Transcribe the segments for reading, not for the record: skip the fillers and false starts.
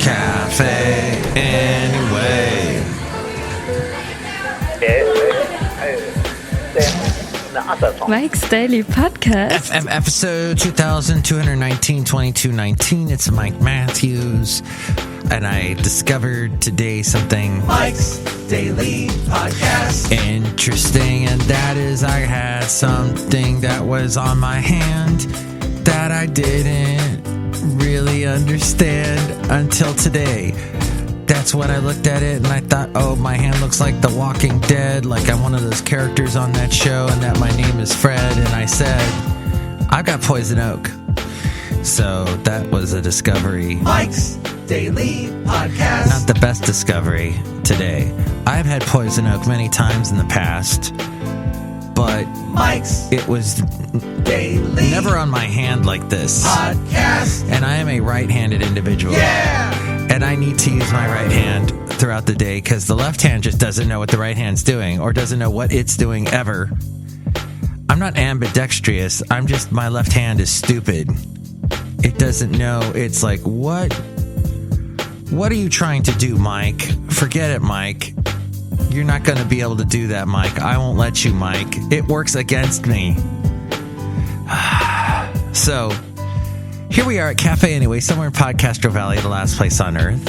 Cafe anyway. Mike's Daily Podcast. Episode 2219-2219. It's Mike Matthews. And I discovered today something Mike's Daily Podcast interesting, and that is I had something that was on my hand that I didn't really understand until today. That's when I looked at it and I thought, oh, my hand looks like The Walking Dead, like I'm one of those characters on that show, and that my name is Fred. And I said, I've got poison oak. So that was a discovery. Mike's Daily Podcast. Not the best discovery today. I've had poison oak many times in the past, but Mike's it was Daily never on my hand like this. Podcast. And I am a right-handed individual. Yeah! And I need to use my right hand throughout the day because the left hand just doesn't know what the right hand's doing or doesn't know what it's doing ever. I'm not ambidextrous. I'm just, my left hand is stupid. It doesn't know. It's like, what are you trying to do, Mike? Forget it, Mike. You're not going to be able to do that, Mike. I won't let you, Mike. It works against me. So, here we are at Cafe Anyway, somewhere in Podcastro Valley, the last place on earth.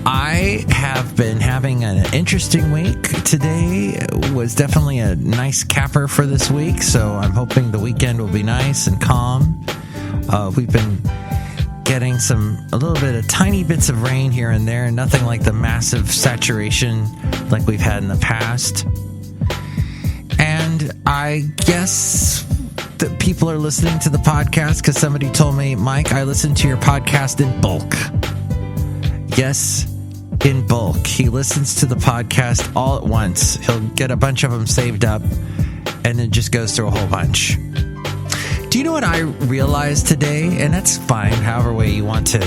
I have been having an interesting week. Today was definitely a nice capper for this week, so I'm hoping the weekend will be nice and calm. We've been getting a little bit of tiny bits of rain here and there, nothing like the massive saturation like we've had in the past. And I guess that people are listening to the podcast because somebody told me, Mike, I listen to your podcast in bulk. Yes, in bulk. He listens to the podcast all at once. He'll get a bunch of them saved up and then just goes through a whole bunch. Do you know what I realized today? And that's fine, however way you want to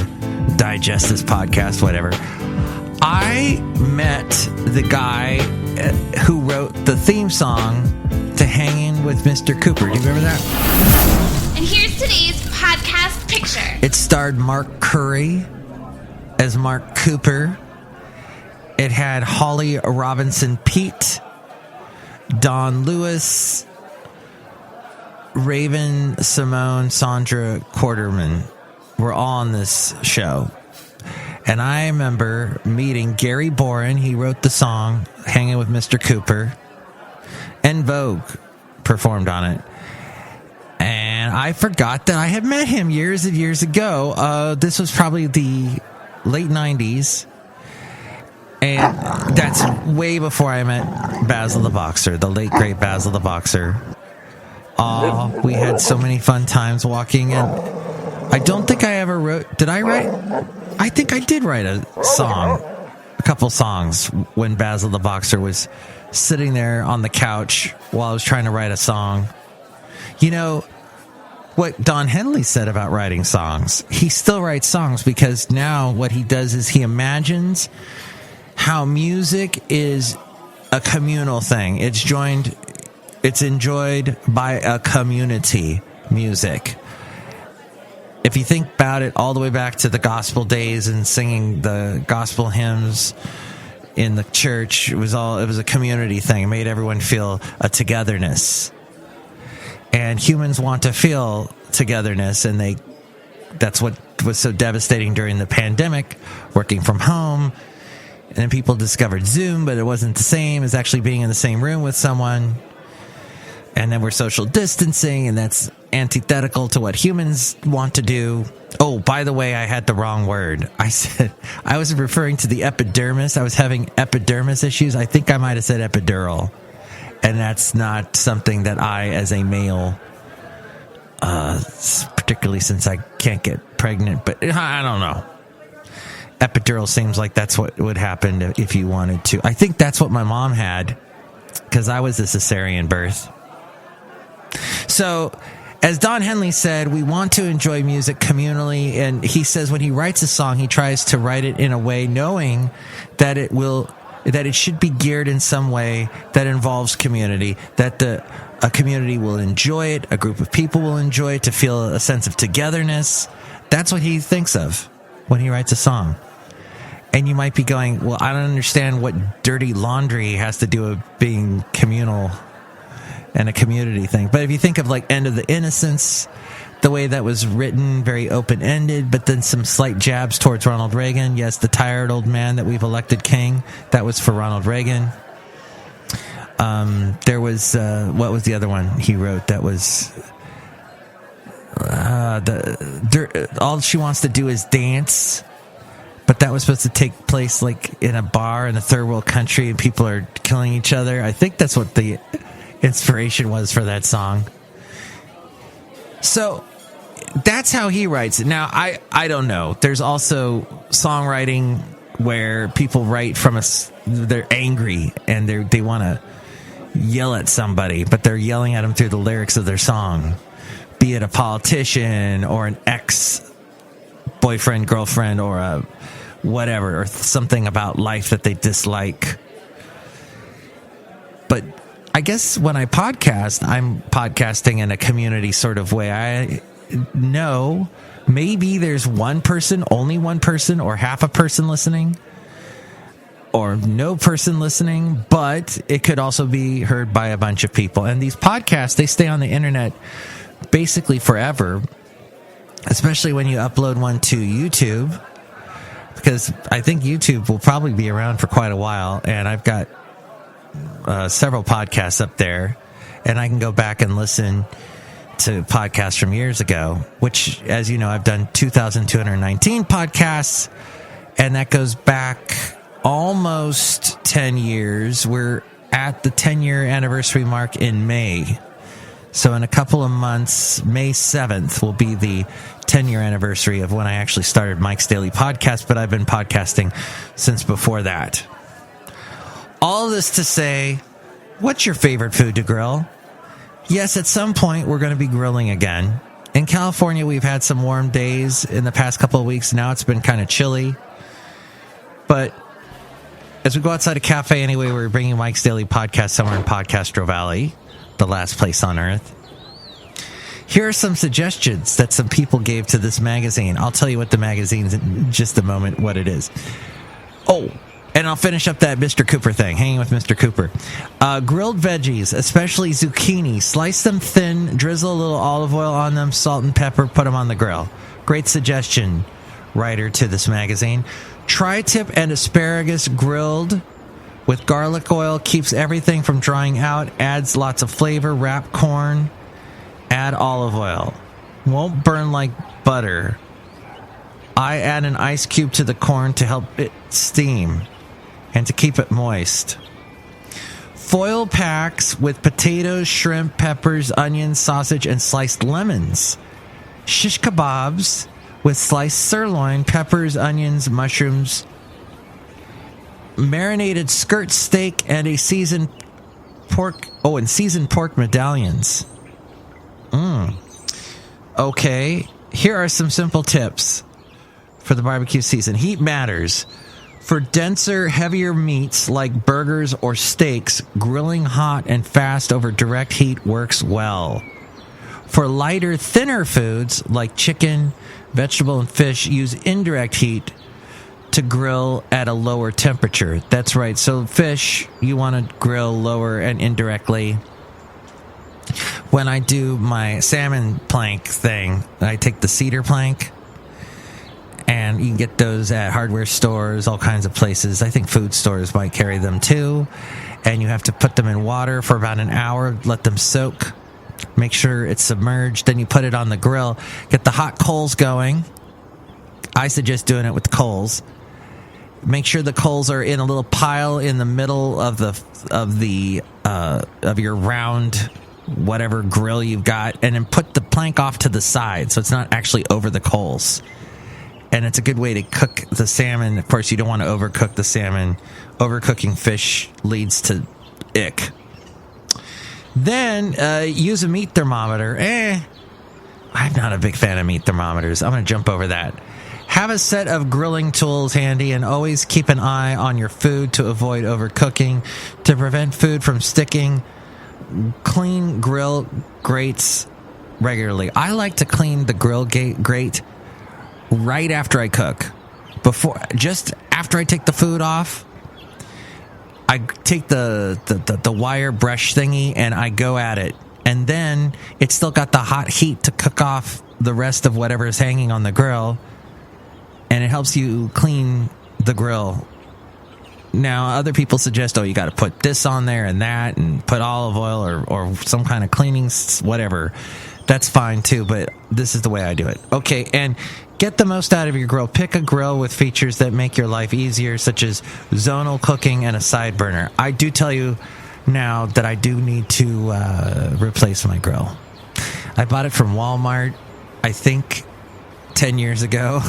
digest this podcast, whatever. I met the guy who wrote the theme song to Hanging with Mr. Cooper. Do you remember that? And here's today's podcast picture. It starred Mark Curry as Mark Cooper. It had Holly Robinson Pete, Don Lewis, Raven, Simone, Sandra Quarterman were all on this show. And I remember meeting Garybourne. He wrote the song Hanging with Mr. Cooper. And Vogue performed on it. And I forgot that I had met him years and years ago. This was probably the late 90s. And that's way before I met Basil the Boxer, the late, great Basil the Boxer. Oh, we had so many fun times walking, and I don't think I ever wrote... Did I write? I think I did write a couple songs when Basil the Boxer was sitting there on the couch while I was trying to write a song. You know, what Don Henley said about writing songs, he still writes songs because now what he does is he imagines how music is a communal thing. It's enjoyed by a community, music. If you think about it all the way back to the gospel days and singing the gospel hymns in the church, it was a community thing. It made everyone feel a togetherness. And humans want to feel togetherness, and that's what was so devastating during the pandemic, working from home. And then people discovered Zoom, but it wasn't the same as actually being in the same room with someone. And then we're social distancing, and that's antithetical to what humans want to do. Oh, by the way, I had the wrong word. I said I was referring to the epidermis. I was having epidermis issues. I think I might have said epidural. And that's not something that I, as a male, particularly since I can't get pregnant, but I don't know. Epidural seems like that's what would happen if you wanted to. I think that's what my mom had, because I was a cesarean birth. So, as Don Henley said, we want to enjoy music communally, and he says when he writes a song, he tries to write it in a way knowing that it should be geared in some way that involves community, that a community will enjoy it, a group of people will enjoy it, to feel a sense of togetherness. That's what he thinks of. when he writes a song. And you might be going, well, I don't understand what dirty laundry has to do with being communal and a community thing. But if you think of like End of the Innocence, the way that was written, very open-ended, but then some slight jabs towards Ronald Reagan. Yes, the tired old man that we've elected king, that was for Ronald Reagan. There was, what was the other one he wrote that was... all she wants to do is dance, but that was supposed to take place like in a bar in a third world country and people are killing each other. I think that's what the inspiration was for that song. So that's how he writes it. Now I don't know, there's also songwriting where people write from they're angry and they want to yell at somebody, but they're yelling at them through the lyrics of their song. Be it a politician or an ex-boyfriend, girlfriend, or a whatever, or something about life that they dislike. But I guess when I podcast, I'm podcasting in a community sort of way. I know maybe there's one person, only one person, or half a person listening, or no person listening, but it could also be heard by a bunch of people. And these podcasts, they stay on the internet basically forever, especially when you upload one to YouTube, because I think YouTube will probably be around for quite a while, and I've got several podcasts up there, and I can go back and listen to podcasts from years ago, which, as you know, I've done 2,219 podcasts, and that goes back almost 10 years. We're at the 10-year anniversary mark in May. So in a couple of months, May 7th will be the 10-year anniversary of when I actually started Mike's Daily Podcast, but I've been podcasting since before that. All this to say, what's your favorite food to grill? Yes, at some point we're going to be grilling again. In California, we've had some warm days in the past couple of weeks. Now it's been kind of chilly. But as we go outside a cafe anyway, we're bringing Mike's Daily Podcast somewhere in Podcastro Valley, the last place on earth. Here are some suggestions that some people gave to this magazine. I'll tell you what the magazine's in just a moment, what it is. Oh, and I'll finish up that Mr. Cooper thing, hanging with Mr. Cooper. Grilled veggies, especially zucchini. Slice them thin, drizzle a little olive oil on them, salt and pepper, put them on the grill. Great suggestion, writer to this magazine. Tri-tip and asparagus grilled with garlic oil, keeps everything from drying out, adds lots of flavor. Wrap corn, add olive oil. Won't burn like butter. I add an ice cube to the corn to help it steam and to keep it moist. Foil packs with potatoes, shrimp, peppers, onions, sausage, and sliced lemons. Shish kebabs with sliced sirloin, peppers, onions, mushrooms, marinated skirt steak, and a seasoned pork. Oh, and seasoned pork medallions. Okay, here are some simple tips for the barbecue season. Heat matters. For denser, heavier meats like burgers or steaks, grilling hot and fast over direct heat works well. For lighter, thinner foods like chicken, vegetable, and fish, use indirect heat to grill at a lower temperature. That's right. So fish, you want to grill lower and indirectly. When I do my salmon plank thing, I take the cedar plank, and you can get those at hardware stores, all kinds of places. I think food stores might carry them too. And you have to put them in water for about an hour, let them soak. Make sure it's submerged. Then you put it on the grill. Get the hot coals going. I suggest doing it with coals. Make sure the coals are in a little pile in the middle of your round whatever grill you've got, and then put the plank off to the side so it's not actually over the coals. And it's a good way to cook the salmon. Of course, you don't want to overcook the salmon. Overcooking fish leads to ick. Then use a meat thermometer. I'm not a big fan of meat thermometers. I'm going to jump over that. Have a set of grilling tools handy, and always keep an eye on your food to avoid overcooking. To prevent food from sticking, clean grill grates regularly. I like to clean the grill grate right after I cook. just after I take the food off, I take the wire brush thingy and I go at it. And then it's still got the hot heat to cook off the rest of whatever is hanging on the grill. And it helps you clean the grill. Now, other people suggest, you got to put this on there and that and put olive oil or some kind of cleaning, whatever. That's fine too, but this is the way I do it. Okay, and get the most out of your grill. Pick a grill with features that make your life easier, such as zonal cooking and a side burner. I do tell you now that I do need to replace my grill. I bought it from Walmart, I think 10 years ago.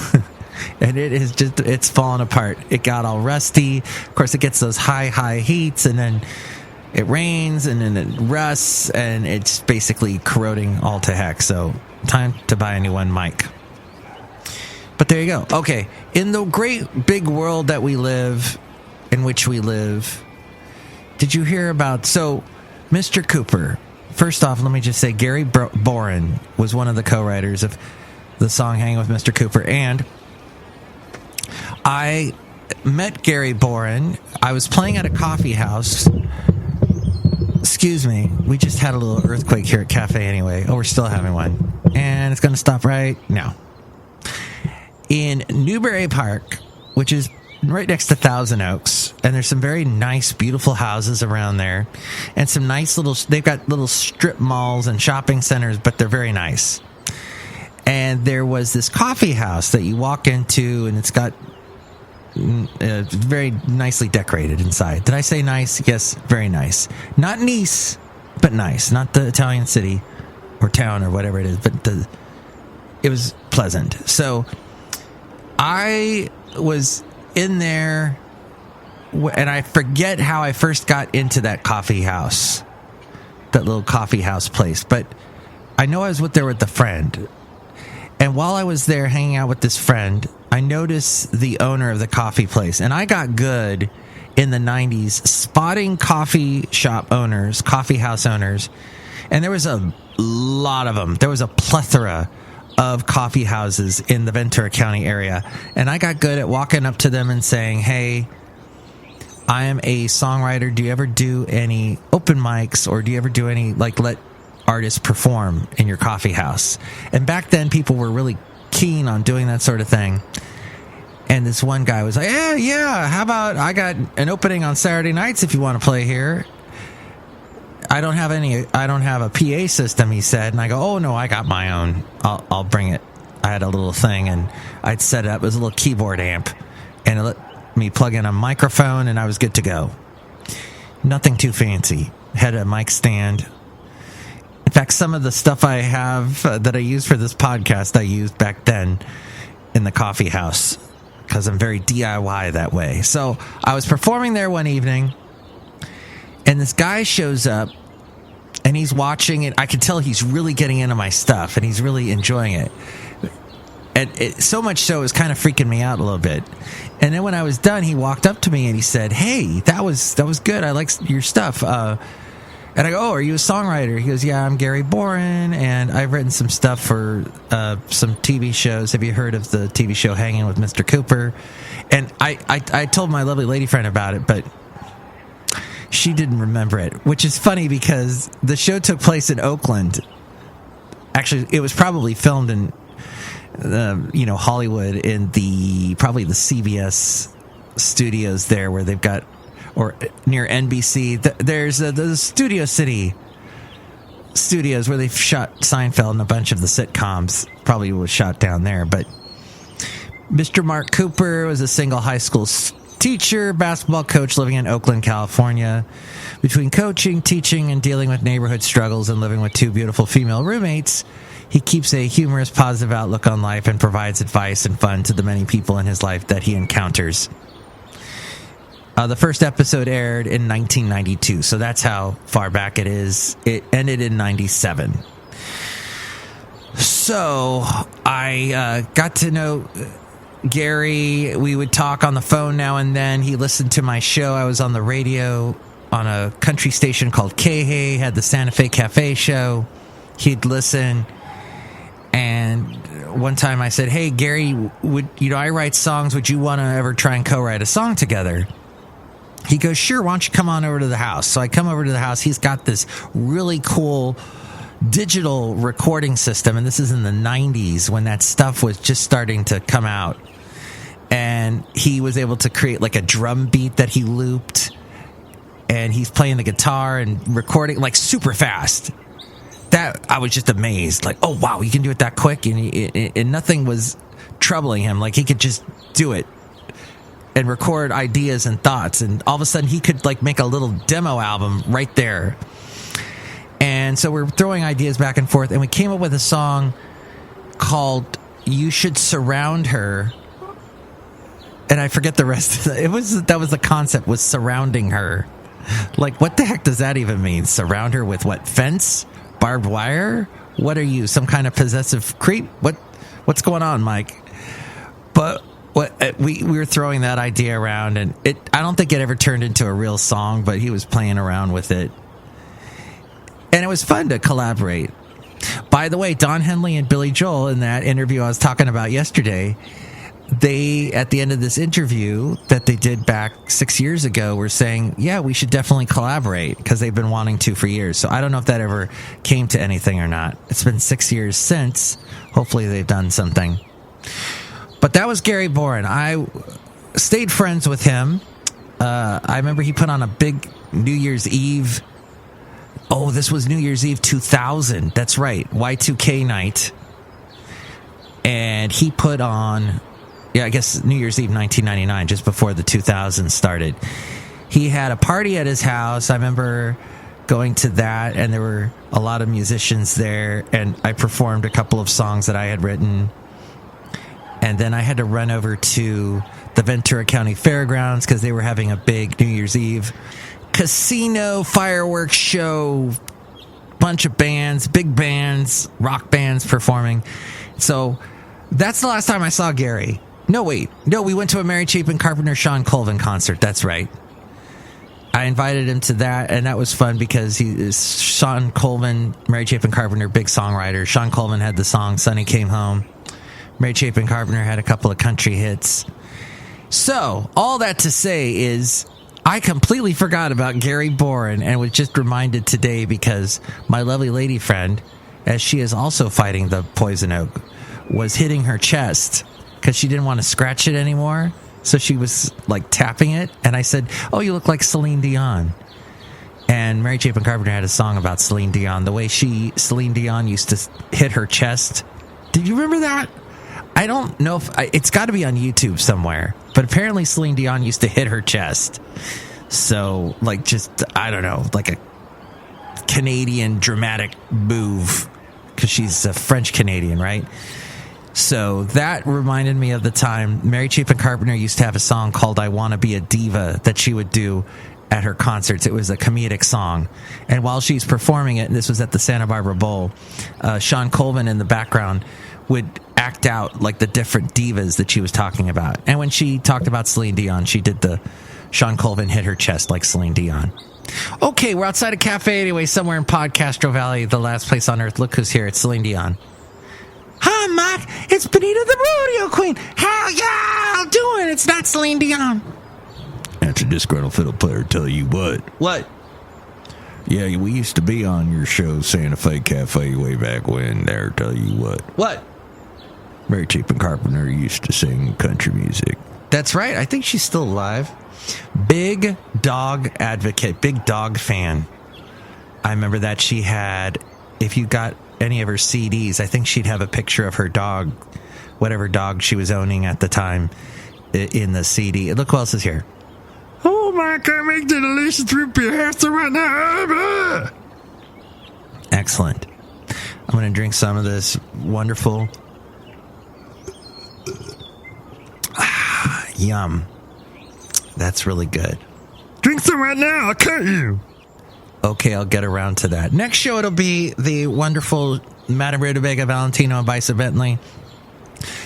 And it's fallen apart. It got all rusty. Of course, it gets those high heats, and then it rains, and then it rusts, and it's basically corroding all to heck. So, time to buy a new one, Mike. But there you go. Okay, in the great big world that in which we live, did you hear about... So, Mr. Cooper, first off, let me just say, Garybourne was one of the co-writers of the song Hanging with Mr. Cooper, and... I met Garybourne. I was playing at a coffee house. Excuse me. We just had a little earthquake here at Cafe anyway. We're still having one. And it's going to stop right now. In Newbury Park, which is right next to Thousand Oaks. And there's some very nice, beautiful houses around there. And some nice they've got little strip malls and shopping centers, but they're very nice. And there was this coffee house that you walk into, and it's got very nicely decorated inside. Did I say nice? Yes, very nice. Not Nice, but nice. Not the Italian city or town or whatever it is, but it was pleasant. So I was in there, and I forget how I first got into that coffee house, that little coffee house place, but I know I was there with a friend. And while I was there hanging out with this friend, I noticed the owner of the coffee place. And I got good in the 90s spotting coffee shop owners, coffee house owners. And there was a lot of them. There was a plethora of coffee houses in the Ventura County area. And I got good at walking up to them and saying, hey, I am a songwriter. Do you ever do any open mics, or do you ever do any, let artists perform in your coffee house? And back then, people were really keen on doing that sort of thing. And this one guy was like, yeah, how about I got an opening on Saturday nights if you want to play here. I don't have a PA system, he said. And I go, oh no, I got my own. I'll bring it. I had a little thing, and I'd set it up. It was a little keyboard amp, and it let me plug in a microphone, and I was good to go. Nothing too fancy. Had a mic stand. In fact, some of the stuff I have that I use for this podcast, I used back then in the coffee house, because I'm very DIY that way. So I was performing there one evening, and this guy shows up, and he's watching it. I could tell he's really getting into my stuff, and he's really enjoying it. And so much so, it was kind of freaking me out a little bit. And then when I was done, he walked up to me and he said, hey, that was good. I like your stuff. And I go, oh, are you a songwriter? He goes, yeah, I'm Garybourne, and I've written some stuff for some TV shows. Have you heard of the TV show Hanging with Mr. Cooper? And I told my lovely lady friend about it, but she didn't remember it, which is funny because the show took place in Oakland. Actually, it was probably filmed in, Hollywood, in probably the CBS studios there, where they've got, or near NBC. There's the Studio City studios where they've shot Seinfeld and a bunch of the sitcoms. Probably was shot down there. But Mr. Mark Cooper was a single high school teacher, basketball coach living in Oakland, California. Between coaching, teaching, and dealing with neighborhood struggles and living with two beautiful female roommates, he keeps a humorous, positive outlook on life and provides advice and fun to the many people in his life that he encounters. The first episode aired in 1992, so that's how far back it is. It ended in 97. So I got to know Gary. We would talk on the phone now and then. He listened to my show. I was on the radio on a country station called K-Hay, had the Santa Fe Cafe show. He'd listen. And one time I said, hey, Gary, I write songs. Would you want to ever try and co-write a song together? He goes, sure, why don't you come on over to the house? So I come over to the house. He's got this really cool digital recording system, and this is in the 90s when that stuff was just starting to come out. And he was able to create like a drum beat that he looped, and he's playing the guitar and recording like super fast. That I was just amazed, like, oh wow, you can do it that quick, and nothing was troubling him. Like he could just do it and record ideas and thoughts, and all of a sudden he could like make a little demo album right there. And so we're throwing ideas back and forth, and we came up with a song called "You Should Surround Her," and I forget the rest of it. That was the concept, was surrounding her. Like, what the heck does that even mean? Surround her with what? Fence? Barbed wire? What are you, some kind of possessive creep? What's going on, Mike? But we were throwing that idea around, and I don't think it ever turned into a real song, but he was playing around with it. And it was fun to collaborate. By the way, Don Henley and Billy Joel, in that interview I was talking about yesterday, they, at the end of this interview that they did back 6 years ago, were saying, yeah, we should definitely collaborate, because they've been wanting to for years. So I don't know if that ever came to anything or not. It's been 6 years since. Hopefully they've done something. But that was Garybourne. I stayed friends with him. I remember he put on a big New Year's Eve. Oh, this was New Year's Eve 2000. That's right. Y2K night. And he put on, I guess New Year's Eve 1999, just before the 2000s started. He had a party at his house. I remember going to that, and there were a lot of musicians there, and I performed a couple of songs that I had written. And then I had to run over to the Ventura County Fairgrounds because they were having a big New Year's Eve casino fireworks show. Bunch of bands, big bands, rock bands performing. So that's the last time I saw Gary. No, wait. No, we went to a Mary Chapin Carpenter Sean Colvin concert. That's right. I invited him to that, and that was fun because he is Sean Colvin, Mary Chapin Carpenter, big songwriter. Sean Colvin had the song Sonny Came Home. Mary Chapin Carpenter had a couple of country hits. So, all that to say is, I completely forgot about Garybourne and was just reminded today because my lovely lady friend, as she is also fighting the poison oak, was hitting her chest because she didn't want to scratch it anymore. So she was like tapping it. And I said, oh, you look like Celine Dion. And Mary Chapin Carpenter had a song about Celine Dion, the way Celine Dion used to hit her chest. Did you remember that? I don't know if it's got to be on YouTube somewhere, but apparently Celine Dion used to hit her chest. So, like, just, I don't know, like a Canadian dramatic move, because she's a French Canadian, right? So that reminded me of the time Mary Chapin Carpenter used to have a song called I Wanna Be a Diva that she would do at her concerts. It was a comedic song. And while she's performing it, and this was at the Santa Barbara Bowl, Sean Colvin in the background would act out like the different divas that she was talking about. And when she talked about Celine Dion, she did the Sean Colvin hit her chest like Celine Dion. Okay, we're outside a cafe anyway, somewhere in Podcastro Valley, the last place on earth. Look who's here. It's Celine Dion. Hi, Mike. It's Benita the Rodeo Queen. How y'all doing? It's not Celine Dion. That's a disgruntled fiddle player, tell you what. What? Yeah, we used to be on your show, Santa Fe Cafe, way back when. There, tell you what. What? Mary Chapin Carpenter used to sing country music. That's right. I think she's still alive. Big dog advocate, big dog fan. I remember that she had, if you got any of her CDs, I think she'd have a picture of her dog, whatever dog she was owning at the time, in the CD. Look who else is here. Oh, my, can I make the delicious root beer hamster right now? Excellent. I'm going to drink some of this wonderful. Yum. That's really good. Drink some right now, I'll cut you. Okay, I'll get around to that. Next show, it'll be the wonderful Madame Rootabega, Valentino, and Bison Bentley.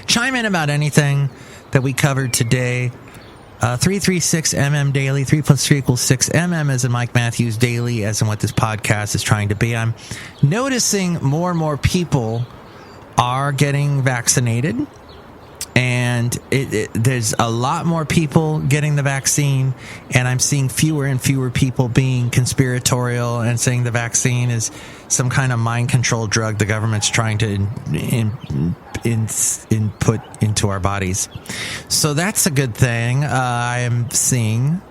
Chime in about anything that we covered today. 336MM Daily, 3 plus 3 equals 6. MM as in Mike Matthews Daily, as in what this podcast is trying to be. I'm noticing more and more people are getting vaccinated, and there's a lot more people getting the vaccine, and I'm seeing fewer and fewer people being conspiratorial and saying the vaccine is some kind of mind control drug the government's trying to input into our bodies. So that's a good thing. I am seeing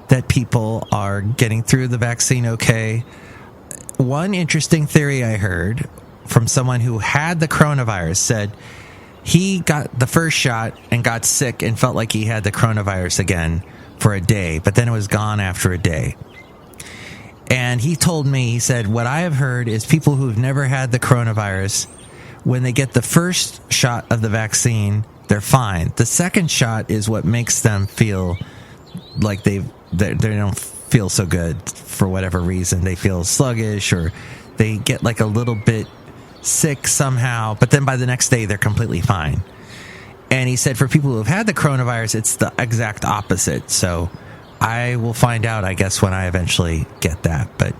that people are getting through the vaccine okay. One interesting theory I heard from someone who had the coronavirus said he got the first shot and got sick and felt like he had the coronavirus again for a day, but then it was gone after a day. And he told me, he said, what I have heard is people who've never had the coronavirus, when they get the first shot of the vaccine, they're fine. The second shot is what makes them feel like they don't feel so good for whatever reason. They feel sluggish, or they get like a little bit sick somehow, but then by the next day they're completely fine. And he said for people who have had the coronavirus, it's the exact opposite. So I will find out, I guess, when I eventually get that. But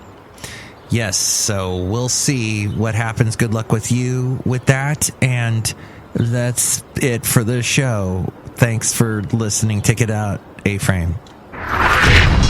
yes, so we'll see what happens. Good luck with you with that. And that's it for the show. Thanks for listening. Take it out, A-Frame.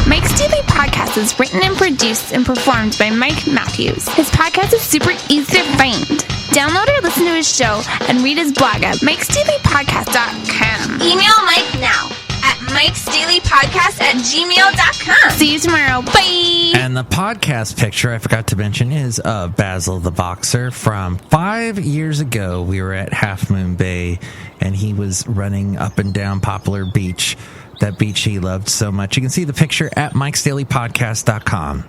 Mike's Daily Podcast is written and produced and performed by Mike Matthews. His podcast is super easy to find. Download or listen to his show and read his blog at MikesDailyPodcast.com. Email Mike now at MikesDailyPodcast@gmail.com. See you tomorrow. Bye! And the podcast picture I forgot to mention is of Basil the Boxer from 5 years ago. We were at Half Moon Bay, and he was running up and down Poplar Beach, that beach he loved so much. You can see the picture at MikesDailyPodcast.com.